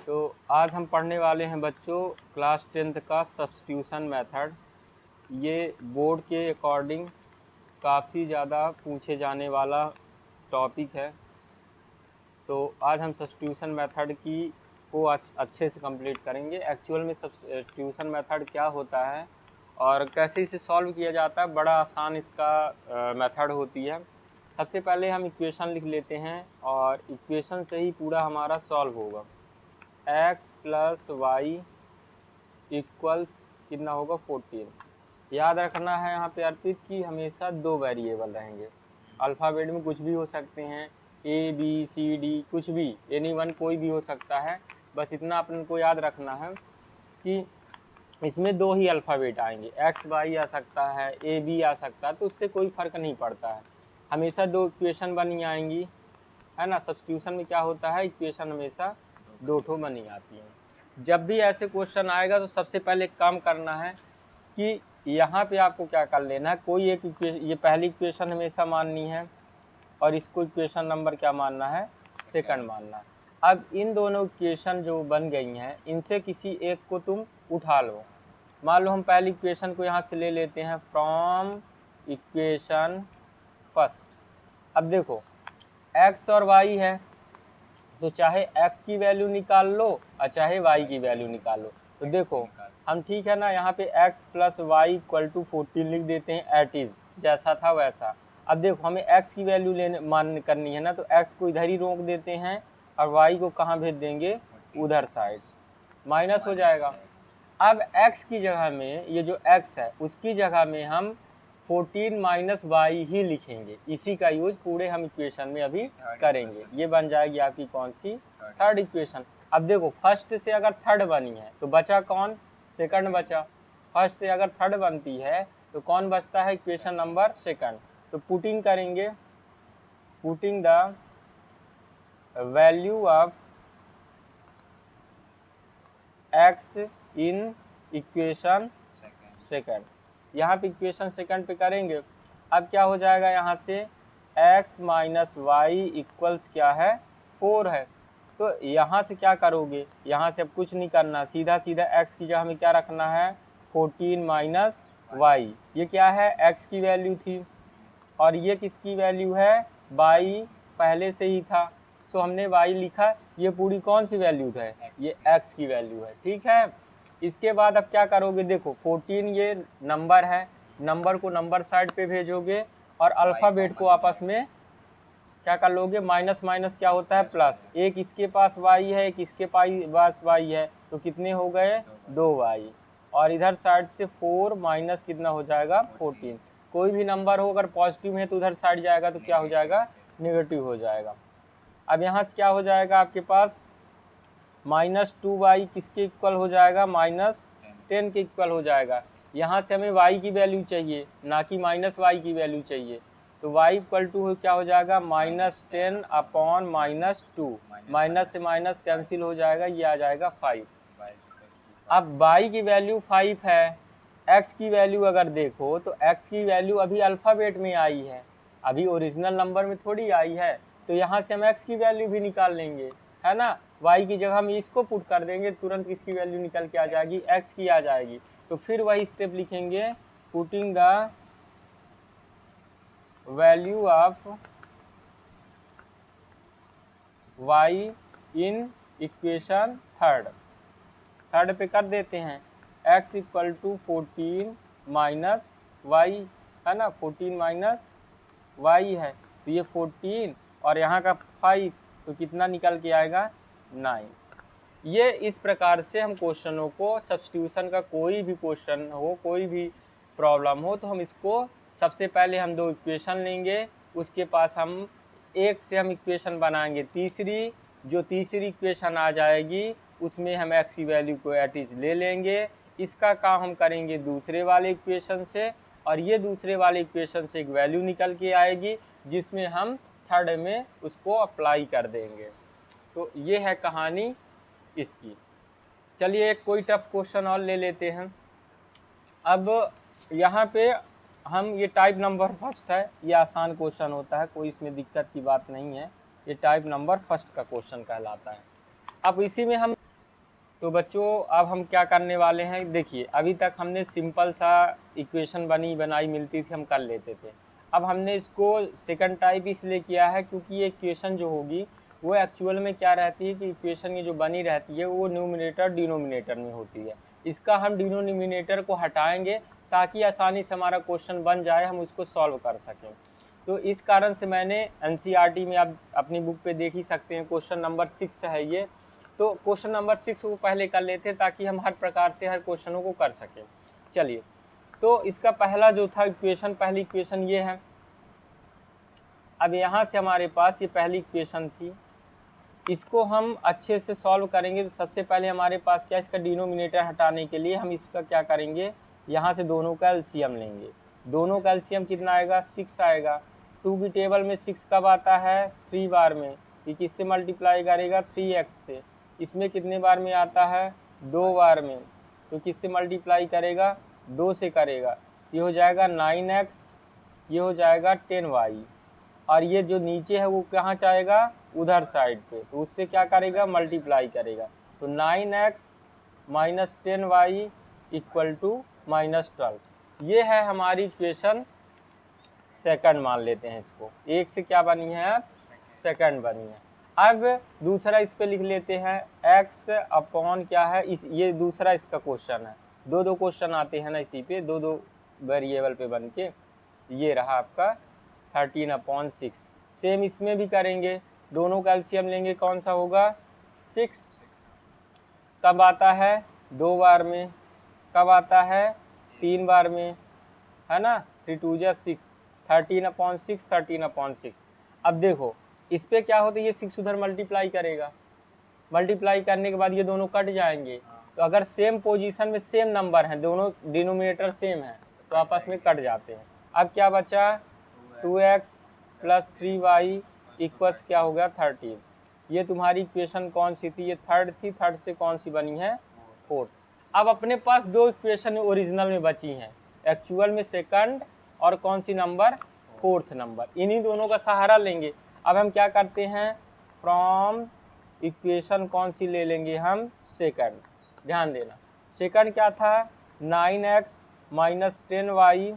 तो आज हम पढ़ने वाले हैं बच्चों क्लास 10th का सब्स्टिट्यूशन मेथड। ये बोर्ड के अकॉर्डिंग काफ़ी ज़्यादा पूछे जाने वाला टॉपिक है। तो आज हम सब्स्टिट्यूशन मेथड को अच्छे से कंप्लीट करेंगे। एक्चुअल में सब्स्टिट्यूशन मेथड क्या होता है और कैसे इसे सॉल्व किया जाता है, बड़ा आसान इसका मेथड होती है। सबसे पहले हम इक्वेशन लिख लेते हैं और इक्वेशन से ही पूरा हमारा सॉल्व होगा। x प्लस वाई इक्वल्स कितना होगा 14। याद रखना है यहाँ पे अर्पित कि हमेशा दो वेरिएबल रहेंगे। अल्फ़ाबेट में कुछ भी हो सकते हैं, ए बी सी डी कुछ भी, एनी वन कोई भी हो सकता है। बस इतना अपन को याद रखना है कि इसमें दो ही अल्फ़ाबेट आएंगे, एक्स वाई आ सकता है, ए बी आ सकता है, तो उससे कोई फ़र्क नहीं पड़ता है। हमेशा दो इक्वेशन बनी आएंगी, है ना। सब्स्टिट्यूशन में क्या होता है, इक्वेशन हमेशा दो ठो बनी आती हैं। जब भी ऐसे क्वेश्चन आएगा तो सबसे पहले काम करना है कि यहाँ पे आपको क्या कर लेना है, कोई एक ये पहली इक्वेशन हमेशा माननी है और इसको इक्वेशन नंबर क्या मानना है, सेकंड मानना है। अब इन दोनों इक्वेशन जो बन गई हैं इनसे किसी एक को तुम उठा लो। मान लो हम पहली इक्वेशन को यहाँ से ले लेते हैं फ्रॉम इक्वेशन फर्स्ट। अब देखो x और y है, तो चाहे x की वैल्यू निकाल लो और चाहे y की वैल्यू निकाल लो। तो देखो हम ठीक है ना, यहाँ पे x plus Y equal to 14 लिख देते हैं, एट इज जैसा था वैसा। अब देखो हमें x की वैल्यू मान करनी है ना, तो x को इधर ही रोक देते हैं और y को कहाँ भेज देंगे, उधर साइड, माइनस हो जाएगा। अब x की जगह में ये जो x है उसकी जगह में हम 14 माइनस वाई ही लिखेंगे। इसी का यूज पूरे हम इक्वेशन में अभी करेंगे। ये बन जाएगी आपकी कौन सी, थर्ड इक्वेशन। अब देखो फर्स्ट से अगर थर्ड बनी है तो बचा कौन, सेकंड बचा। फर्स्ट से अगर थर्ड बनती है तो कौन बचता है, इक्वेशन नंबर सेकंड। तो पुटिंग करेंगे, putting the value of x in equation second. यहाँ पे इक्वेशन सेकंड पे करेंगे। अब क्या हो जाएगा, यहाँ से x माइनस वाई इक्वल्स क्या है, 4 है। तो यहाँ से क्या करोगे, यहाँ से अब कुछ नहीं करना, सीधा सीधा x की जगह में क्या रखना है, 14 माइनस वाई। ये क्या है, x की वैल्यू थी और ये किसकी वैल्यू है, y पहले से ही था, सो हमने y लिखा। ये पूरी कौन सी वैल्यू है, ये x की वैल्यू है, ठीक है। इसके बाद अब क्या करोगे, देखो 14 ये नंबर है, नंबर को नंबर साइड पे भेजोगे और अल्फ़ाबेट को आपस में क्या कर लोगे, माइनस माइनस क्या होता है प्लस। एक इसके पास y है, एक इसके पास y है, तो कितने हो गए, 2y। और इधर साइड से 4 माइनस कितना हो जाएगा, 14। कोई भी नंबर हो अगर पॉजिटिव है तो उधर साइड जाएगा तो क्या हो जाएगा, नेगेटिव हो जाएगा। अब यहाँ से क्या हो जाएगा आपके पास, माइनस 2y किसके इक्वल हो जाएगा, -10 के इक्वल हो जाएगा। यहाँ से हमें y की वैल्यू चाहिए, ना कि -y की वैल्यू चाहिए। तो y इक्वल टू क्या हो जाएगा, -10 अपॉन -2। माइनस से माइनस कैंसिल हो जाएगा, ये आ जाएगा 5। अब y की वैल्यू 5 है, x की वैल्यू अगर देखो तो x की वैल्यू अभी अल्फ़ाबेट में आई है, अभी ओरिजिनल नंबर में थोड़ी आई है। तो यहाँ से हम x की वैल्यू भी निकाल लेंगे, है ना। y की जगह हम इसको पुट कर देंगे, तुरंत किसकी वैल्यू निकल के आ जाएगी, x की आ जाएगी। तो फिर वही स्टेप लिखेंगे, putting the value of y in equation third पे कर देते हैं, x equal to 14 minus Y, है ना, 14 माइनस वाई है, तो ये 14 और यहाँ का 5, तो कितना निकल के आएगा, 9। ये इस प्रकार से हम क्वेश्चनों को, सब्स्टिट्यूशन का कोई भी क्वेश्चन हो, कोई भी प्रॉब्लम हो, तो हम इसको सबसे पहले हम दो इक्वेशन लेंगे, उसके पास हम एक से हम इक्वेशन बनाएंगे, तीसरी इक्वेशन आ जाएगी उसमें हम x की वैल्यू को एट इज ले लेंगे। इसका काम हम करेंगे दूसरे वाले इक्वेशन से, और ये दूसरे वाले इक्वेशन से एक वैल्यू निकल के आएगी जिसमें हम थर्ड में उसको अप्लाई कर देंगे। तो ये है कहानी इसकी। चलिए एक कोई टफ क्वेश्चन और ले लेते हैं। अब यहाँ पे हम, ये टाइप नंबर फर्स्ट है, ये आसान क्वेश्चन होता है, कोई इसमें दिक्कत की बात नहीं है। ये टाइप नंबर फर्स्ट का क्वेश्चन कहलाता है। अब इसी में हम तो बच्चों अब हम क्या करने वाले हैं, देखिए अभी तक हमने सिंपल सा इक्वेशन बनाई मिलती थी, हम कर लेते थे। अब हमने इसको सेकंड टाइप इसलिए किया है क्योंकि ये इक्वेशन जो होगी वो एक्चुअल में क्या रहती है कि इक्वेशन ये जो बनी रहती है वो न्यूमिनेटर डिनोमिनेटर में होती है। इसका हम डिनोमिनेटर को हटाएंगे ताकि आसानी से हमारा क्वेश्चन बन जाए, हम उसको सॉल्व कर सकें। तो इस कारण से मैंने एनसीईआरटी में आप अपनी बुक पे देख ही सकते हैं, क्वेश्चन नंबर 6 है ये। तो क्वेश्चन नंबर 6 को पहले कर लेते हैं ताकि हम हर प्रकार से हर क्वेश्चनों को कर सकें। चलिए, तो इसका पहला जो था इक्वेशन, पहली इक्वेशन ये है। अब यहाँ से हमारे पास ये पहली इक्वेशन थी, इसको हम अच्छे से सॉल्व करेंगे। तो सबसे पहले हमारे पास क्या, इसका डिनोमिनेटर हटाने के लिए हम इसका क्या करेंगे, यहाँ से दोनों का एलसीएम लेंगे। दोनों का एलसीएम कितना आएगा, 6 आएगा। 2 की टेबल में 6 कब आता है, 3 बार में। ये किससे मल्टीप्लाई करेगा, 3x से। इसमें कितने बार में आता है, 2 बार में। तो किससे मल्टीप्लाई करेगा, 2 से करेगा। ये हो जाएगा 9x, ये हो जाएगा 10y। और ये जो नीचे है वो कहाँ जाएगा, उधर साइड पे, तो उससे क्या करेगा, मल्टीप्लाई करेगा। तो 9x minus 10y equal to -12। ये है हमारी इक्वेशन सेकंड, मान लेते हैं इसको। एक से क्या बनी है, अब सेकंड बनी है। अब दूसरा इस पे लिख लेते हैं, x अपॉन क्या है, ये दूसरा इसका क्वेश्चन है। दो क्वेश्चन आते हैं ना इसी पे, दो वेरिएबल पे बन के। ये रहा आपका 13/6। सेम इसमें भी करेंगे, दोनों का एलसीएम लेंगे, कौन सा होगा, 6। कब आता है, 2 बार में। कब आता है, 3 बार में, है ना। 3 2 जा 6, 13/6, 13/6। अब देखो इस पे क्या होता है, ये 6 उधर मल्टीप्लाई करेगा, मल्टीप्लाई करने के बाद ये दोनों कट जाएंगे। तो अगर सेम पोजीशन में सेम नंबर हैं, दोनों डिनोमिनेटर सेम है, तो आपस में कट जाते हैं। अब क्या बचा, 2x प्लस 3y इक्वल्स क्या हो गया, 13। ये तुम्हारी इक्वेशन कौन सी थी, ये थर्ड थी। थर्ड से कौन सी बनी है, फोर्थ। अब अपने पास दो इक्वेशन ओरिजिनल में बची हैं, एक्चुअल में सेकंड और कौन सी नंबर, फोर्थ नंबर। इन्हीं दोनों का सहारा लेंगे। अब हम क्या करते हैं, फ्रॉम इक्वेशन कौन सी ले लेंगे हम, सेकंड। ध्यान देना, सेकंड क्या था, 9x माइनस 10y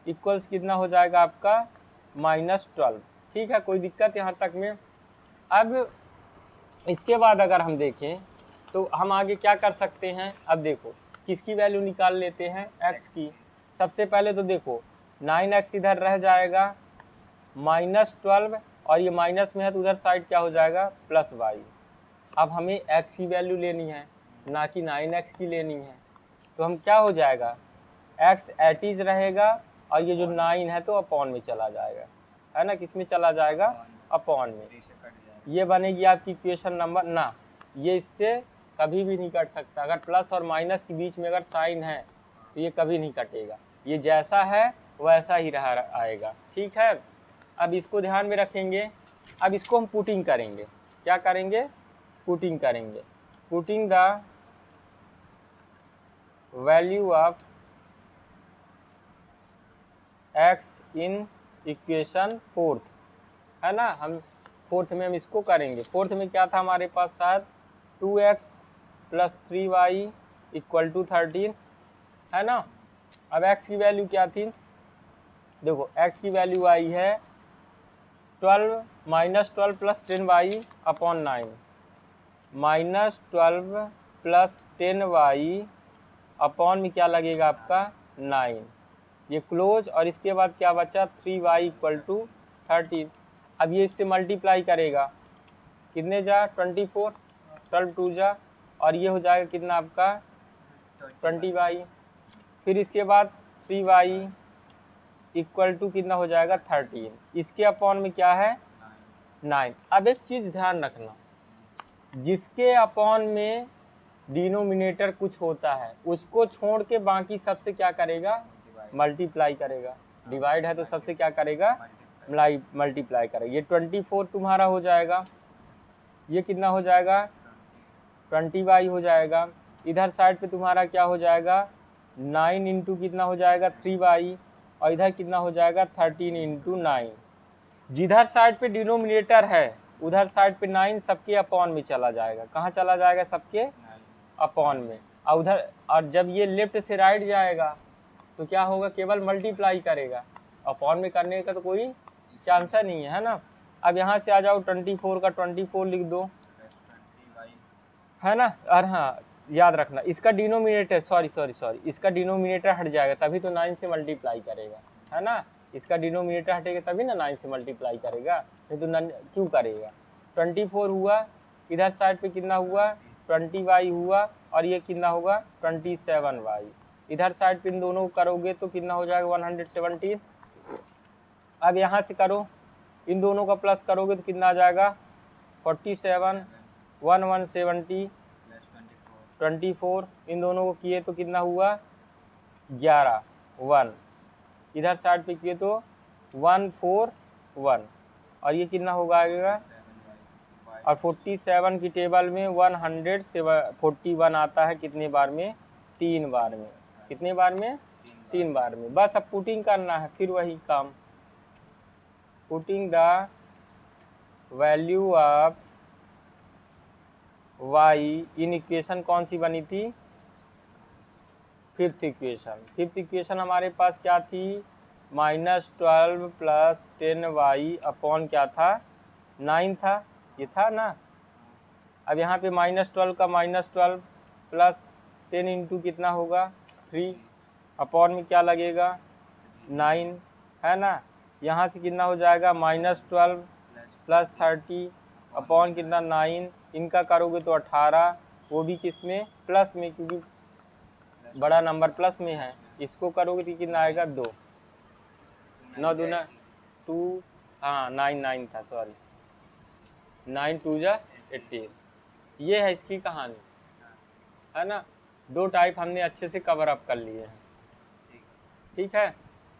इक्वल्स कितना हो जाएगा आपका, -12। ठीक है, कोई दिक्कत यहाँ तक में। अब इसके बाद अगर हम देखें तो हम आगे क्या कर सकते हैं। अब देखो किसकी वैल्यू निकाल लेते हैं, x की। सबसे पहले तो देखो 9x इधर रह जाएगा, -12, और ये माइनस में है तो उधर साइड क्या हो जाएगा, +y। अब हमें x की वैल्यू लेनी है, ना कि 9x की लेनी है। तो हम क्या हो जाएगा, x एट इज रहेगा, और ये जो 9 है तो अपॉन में चला जाएगा, है ना। किस में चला जाएगा, अपॉन में। ये बनेगी आपकी इक्वेशन नंबर ना, ये इससे कभी भी नहीं कट सकता। अगर प्लस और माइनस के बीच में अगर साइन है तो ये कभी नहीं कटेगा, ये जैसा है वैसा ही रहा आएगा। ठीक है, अब इसको ध्यान में रखेंगे। अब इसको हम पुटिंग करेंगे, क्या करेंगे, पुटिंग करेंगे। Putting the value of x in equation fourth, है ना। हम फोर्थ में हम इसको करेंगे। फोर्थ में क्या था हमारे पास, शायद 2x plus 3y equal to 13, है ना। अब x की वैल्यू क्या थी, देखो x की वैल्यू आई है 12 -12 plus 10y upon 9, -12 plus 10y upon में क्या लगेगा आपका, 9। ये क्लोज, और इसके बाद क्या बचा, 3y इक्वल टू 13। अब ये इससे मल्टीप्लाई करेगा, कितने जा, 24, 12 2 जा, और ये हो जाएगा कितना आपका, 20y। फिर इसके बाद 3y इक्वल टू कितना हो जाएगा, 13। इसके अपॉन में क्या है, 9। अब एक चीज़ ध्यान रखना, जिसके अपॉन में डिनोमिनेटर कुछ होता है उसको छोड़ के बाकी सबसे क्या करेगा, मल्टीप्लाई करेगा। डिवाइड है तो सबसे क्या करेगा, मल्टीप्लाई करेगा। ये 24 तुम्हारा हो जाएगा, ये कितना हो जाएगा, 20y हो जाएगा। इधर साइड पे तुम्हारा क्या हो जाएगा, 9 इंटू कितना हो जाएगा, 3y, और इधर कितना हो जाएगा, 13 इंटू 9। जिधर साइड पे डिनोमिनेटर है उधर साइड पे 9 सबके अपॉन में चला जाएगा। कहाँ चला जाएगा, सबके अपॉन में, और उधर, और जब ये लेफ्ट से राइट जाएगा तो क्या होगा, केवल मल्टीप्लाई करेगा, अपॉन में करने का तो कोई चांस नहीं है ना। अब यहाँ से आ जाओ 24 का 24 लिख दो, है ना। और हाँ याद रखना इसका डिनोमिनेटर, सॉरी इसका डिनोमिनेटर हट जाएगा तभी तो 9 से मल्टीप्लाई करेगा, है ना। इसका डिनोमिनेटर हटेगा तभी ना 9 से मल्टीप्लाई करेगा, नहीं तो नन क्यों करेगा। 24 हुआ, इधर साइड पे कितना हुआ 20y हुआ, और ये कितना होगा 27y। इधर साइड पे इन दोनों को करोगे तो कितना हो जाएगा 117। अब यहाँ से करो, इन दोनों का प्लस करोगे तो कितना आ जाएगा 47, 170 24, इन दोनों को किए तो कितना हुआ 11, 1, इधर साइड पे किए तो 141, और ये कितना होगा आएगा, और 47 की टेबल में 141 आता है कितने बार में, 3 बार में, कितने बार में 3 बार में। बस अब पुटिंग करना है, फिर वही काम, putting the value of y in equation कौन सी बनी थी, फिफ्थ इक्वेशन हमारे पास क्या थी, -12 + 10y अपॉन क्या था 9 था, ये था ना। अब यहाँ पे -12 का -12 + 10 इंटू कितना होगा 3, अपॉन में क्या लगेगा 9, है ना। यहाँ से कितना हो जाएगा -12 + 30 अपॉन कितना 9, इनका करोगे तो 18, वो भी किस में प्लस में, क्योंकि बड़ा नंबर प्लस में है। इसको करोगे तो कितना आएगा 2, 9 दूना 2, हाँ 9 था, सॉरी 9 2 जा 18। ये है इसकी कहानी, है ना। 2 टाइप हमने अच्छे से कवर अप कर लिए हैं, ठीक है।